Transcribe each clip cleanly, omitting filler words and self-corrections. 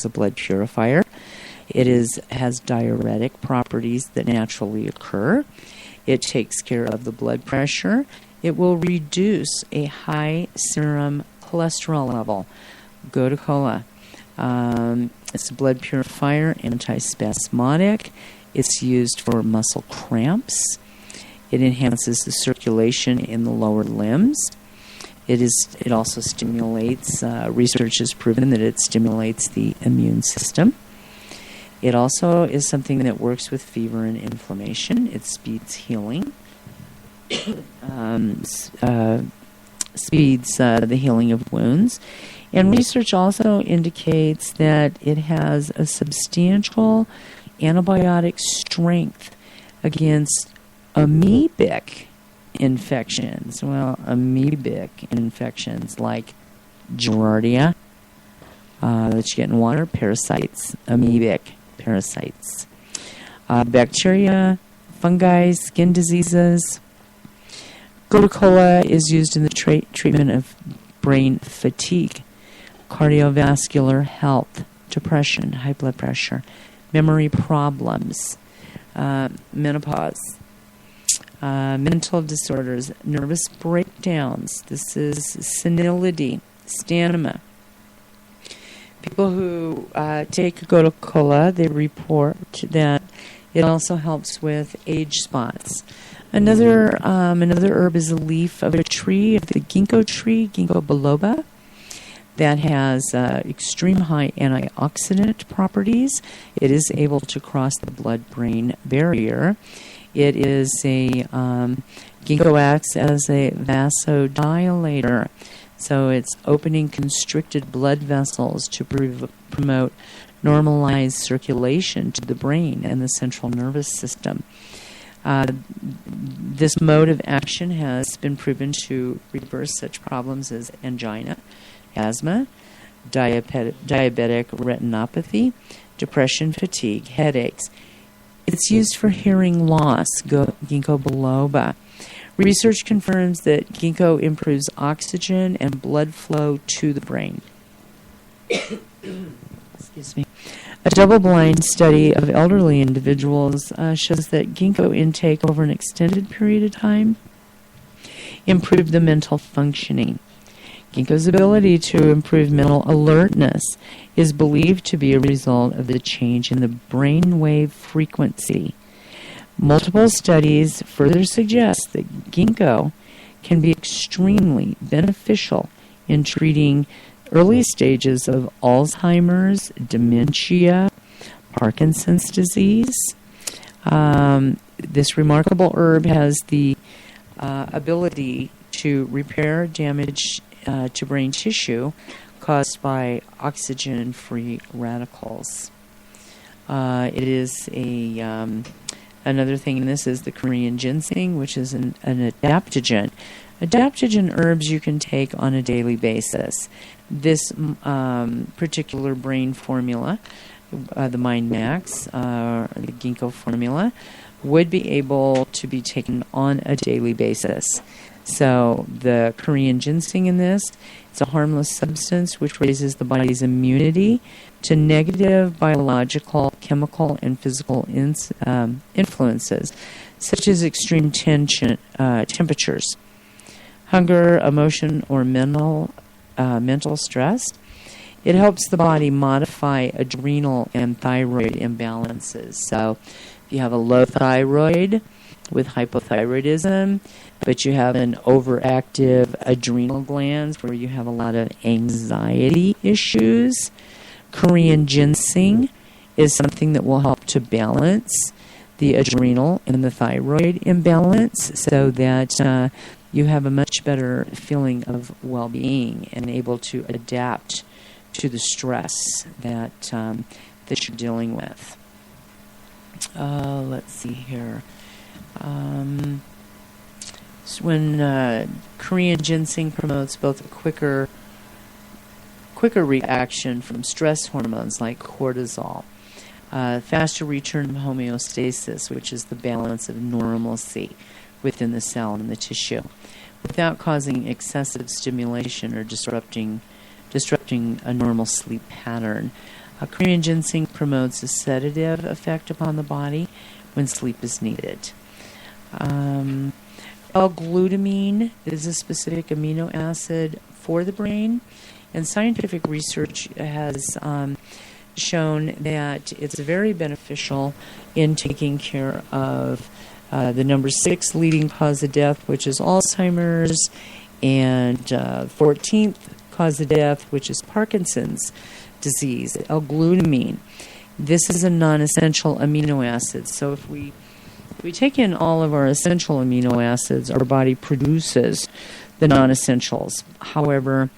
a blood purifier. It has diuretic properties that naturally occur. It takes care of the blood pressure. It will reduce a high serum cholesterol level. Gotu kola. It's a blood purifier, antispasmodic. It's used for muscle cramps. It enhances the circulation in the lower limbs. It also stimulates, research has proven that it stimulates the immune system. It also is something that works with fever and inflammation. It speeds healing. Speeds the healing of wounds. And research also indicates that it has a substantial antibiotic strength against amoebic infections. Well, amoebic infections like Giardia that you get in water, parasites, amoebic parasites, bacteria, fungi, skin diseases. Gotu kola is used in the treatment of brain fatigue, cardiovascular health, depression, high blood pressure, memory problems, menopause, mental disorders, nervous breakdowns. This is senility, stamina. People who take Gotu kola, they report that it also helps with age spots. Another herb is a leaf of a tree, of the ginkgo tree, Ginkgo biloba, that has extreme high antioxidant properties. It is able to cross the blood-brain barrier. It is ginkgo acts as a vasodilator. So it's opening constricted blood vessels to promote normalized circulation to the brain and the central nervous system. This mode of action has been proven to reverse such problems as angina, asthma, diabetic retinopathy, depression, fatigue, headaches. It's used for hearing loss, ginkgo biloba. Research confirms that ginkgo improves oxygen and blood flow to the brain. Excuse me. A double-blind study of elderly individuals shows that ginkgo intake over an extended period of time improved the mental functioning. Ginkgo's ability to improve mental alertness is believed to be a result of the change in the brainwave frequency. Multiple studies further suggest that ginkgo can be extremely beneficial in treating early stages of Alzheimer's, dementia, Parkinson's disease. This remarkable herb has the ability to repair damage to brain tissue caused by oxygen-free radicals. It is another thing in this is the Korean ginseng, which is an adaptogen. Adaptogen herbs you can take on a daily basis. This particular brain formula, the Mind Max, the ginkgo formula, would be able to be taken on a daily basis. So the Korean ginseng in this, it's a harmless substance which raises the body's immunity to negative biological, chemical, and physical influences, such as extreme temperatures, hunger, emotion, or mental stress. It helps the body modify adrenal and thyroid imbalances. So if you have a low thyroid with hypothyroidism, but you have an overactive adrenal glands where you have a lot of anxiety issues, Korean ginseng is something that will help to balance the adrenal and the thyroid imbalance so that you have a much better feeling of well-being and able to adapt to the stress that you're dealing with. Let's see here. So when Korean ginseng promotes both a quicker reaction from stress hormones like cortisol, faster return of homeostasis, which is the balance of normalcy within the cell and the tissue, without causing excessive stimulation or disrupting a normal sleep pattern. Korean ginseng promotes a sedative effect upon the body when sleep is needed. L-glutamine is a specific amino acid for the brain, and scientific research has shown that it's very beneficial in taking care of the number 6 leading cause of death, which is Alzheimer's, and 14th cause of death, which is Parkinson's disease, L-glutamine. This is a non-essential amino acid. So if we take in all of our essential amino acids, our body produces the non-essentials. However,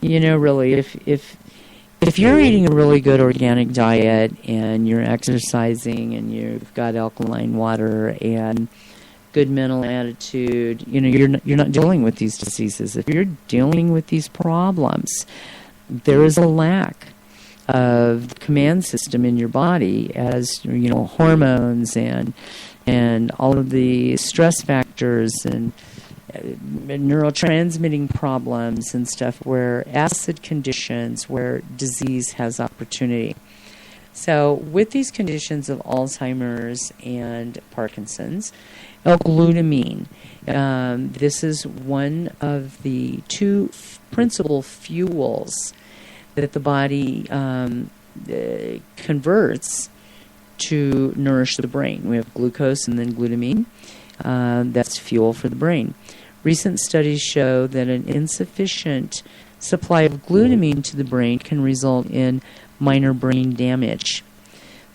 really, if you're eating a really good organic diet and you're exercising and you've got alkaline water and good mental attitude, you're not dealing with these diseases. If you're dealing with these problems, there is a lack of the command system in your body, as hormones and all of the stress factors and neurotransmitting problems and stuff, where acid conditions, where disease has opportunity. So with these conditions of Alzheimer's and Parkinson's, L-glutamine, this is one of the 2 principal fuels that the body converts to nourish the brain. We have glucose and then glutamine. That's fuel for the brain. Recent studies show that an insufficient supply of glutamine to the brain can result in minor brain damage.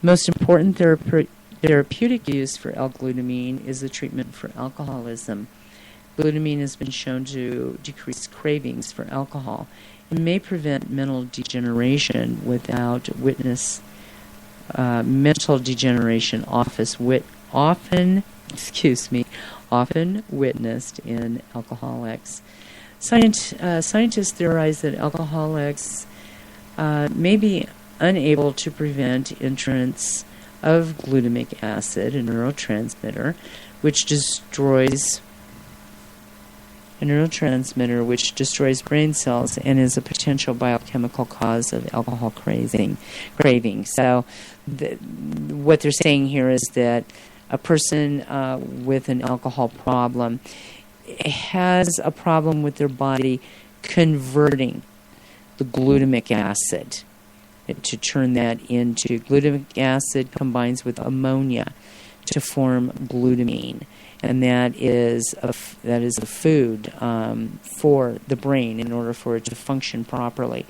The most important therapeutic use for L-glutamine is the treatment for alcoholism. Glutamine has been shown to decrease cravings for alcohol and may prevent mental degeneration without mental degeneration often witnessed in alcoholics. Scientists theorize that alcoholics may be unable to prevent entrance of glutamic acid, a neurotransmitter, which destroys brain cells and is a potential biochemical cause of alcohol craving. So what they're saying here is that a person with an alcohol problem has a problem with their body converting the glutamic acid to turn that into glutamic acid combines with ammonia to form glutamine, and that is a food for the brain in order for it to function properly.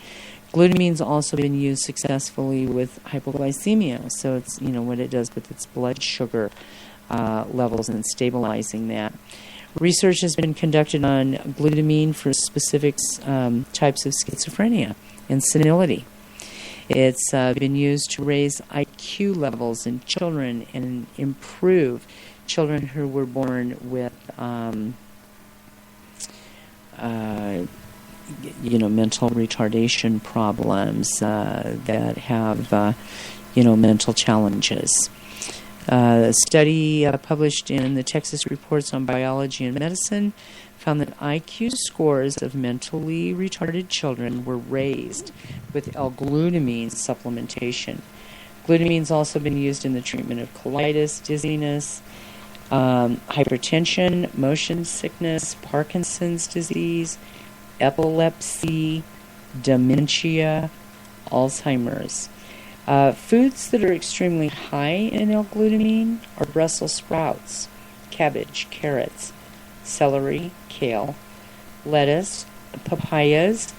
Glutamine's also been used successfully with hypoglycemia, so it's what it does with its blood sugar levels and stabilizing that. Research has been conducted on glutamine for specific types of schizophrenia and senility. It's been used to raise IQ levels in children and improve children who were born with mental retardation problems that have mental challenges. A study published in the Texas Reports on Biology and Medicine found that IQ scores of mentally retarded children were raised with L-glutamine supplementation. Glutamine's also been used in the treatment of colitis, dizziness, hypertension, motion sickness, Parkinson's disease, epilepsy, dementia, Alzheimer's. Foods that are extremely high in L-glutamine are Brussels sprouts, cabbage, carrots, celery, kale, lettuce, papayas,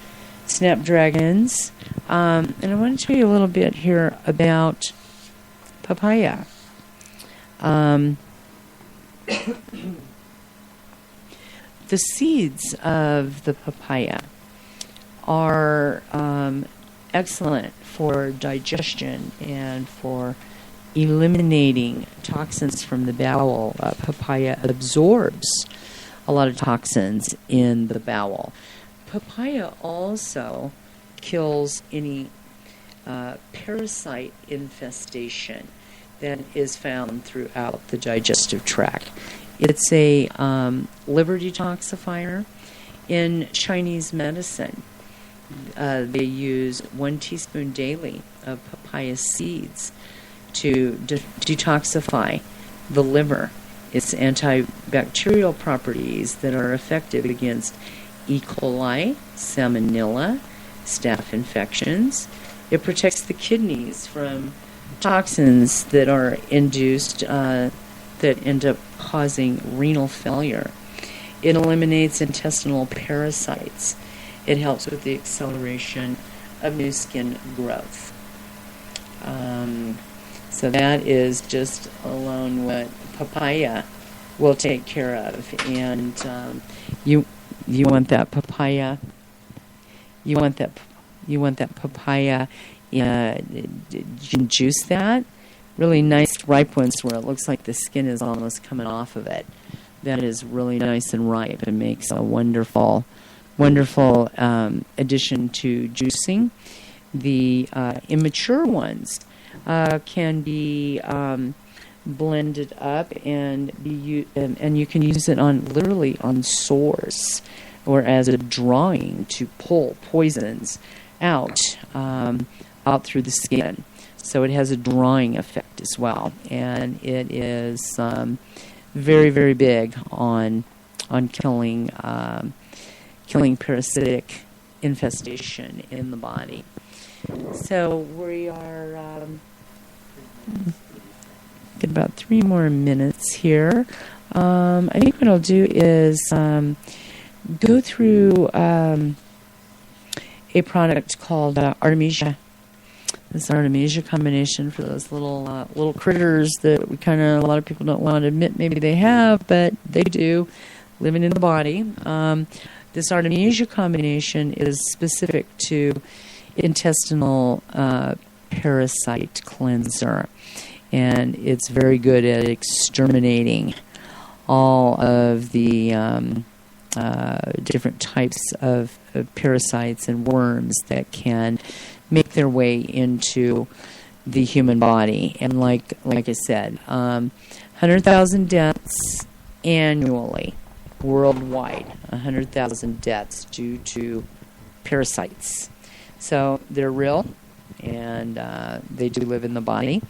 snapdragons. And I want to tell you a little bit here about papaya. The seeds of the papaya are excellent for digestion and for eliminating toxins from the bowel. Papaya absorbs a lot of toxins in the bowel. Papaya also kills any parasite infestation that is found throughout the digestive tract. It's a liver detoxifier. In Chinese medicine, they use 1 teaspoon daily of papaya seeds to detoxify the liver. Its antibacterial properties that are effective against E. coli, salmonella, staph infections. It protects the kidneys from toxins that are induced that end up causing renal failure. It eliminates intestinal parasites. It helps with the acceleration of new skin growth. So that is just alone what papaya will take care of. And you want that papaya. You want that papaya. You can juice that. Really nice ripe ones where it looks like the skin is almost coming off of it. That is really nice and ripe and makes a wonderful addition to juicing. The immature ones can be blended up and and you can use it literally on sores or as a drawing to pull poisons out through the skin. So it has a drawing effect as well, and it is very, very big on killing parasitic infestation in the body. So we are get about 3 more minutes here. I think what I'll do is go through a product called Artemisia. This Artemisia combination for those little critters that a lot of people don't want to admit maybe they have, but they do, living in the body. This Artemisia combination is specific to intestinal parasite cleanser, and it's very good at exterminating all of the different types of parasites and worms that can make their way into the human body. And like I said, 100,000 deaths annually worldwide, 100,000 deaths due to parasites. So they're real, and they do live in the body.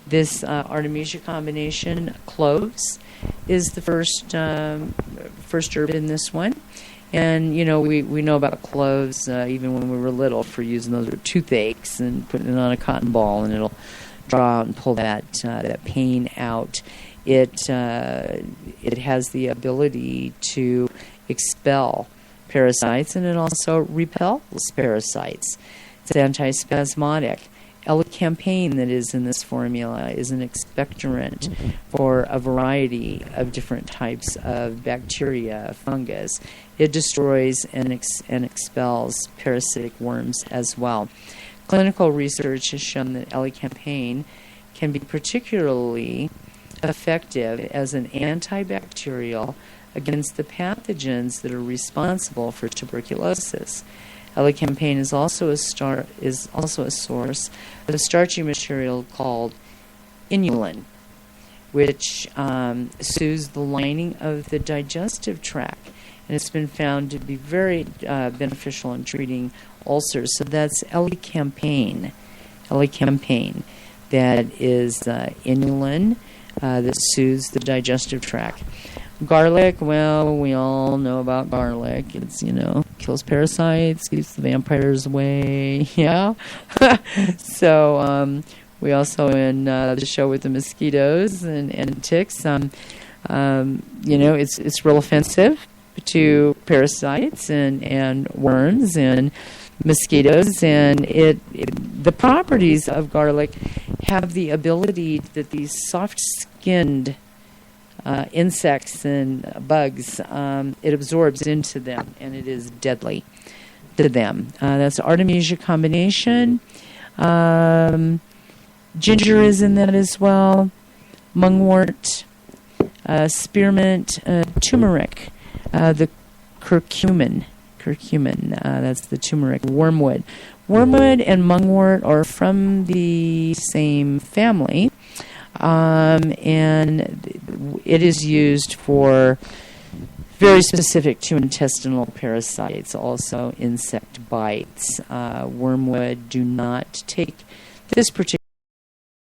This Artemisia combination, cloves, is the first herb in this one. And, we know about cloves even when we were little for using those with toothaches and putting it on a cotton ball, and it'll draw out and pull that pain out. It has the ability to expel parasites, and it also repels parasites. It's antispasmodic. Elecampane that is in this formula is an expectorant for a variety of different types of bacteria, fungus. It destroys and expels parasitic worms as well. Clinical research has shown that elecampane can be particularly effective as an antibacterial against the pathogens that are responsible for tuberculosis. Elecampane is also a source of a starchy material called inulin, which soothes the lining of the digestive tract, and it's been found to be very beneficial in treating ulcers. So that's elecampane. That is inulin that soothes the digestive tract. Garlic, well, we all know about garlic. It's, kills parasites, keeps the vampires away, yeah? So we also, in the show with the mosquitoes and ticks, it's real offensive to parasites and worms and mosquitoes, and the properties of garlic have the ability that these soft-skinned insects and bugs, it absorbs into them, and it is deadly to them. That's Artemisia combination. Ginger is in that as well. Mungwort, spearmint, turmeric, the curcumin. That's the turmeric. Wormwood. Wormwood and mungwort are from the same family. And it is used for very specific to intestinal parasites, also insect bites. Wormwood, do not take this particular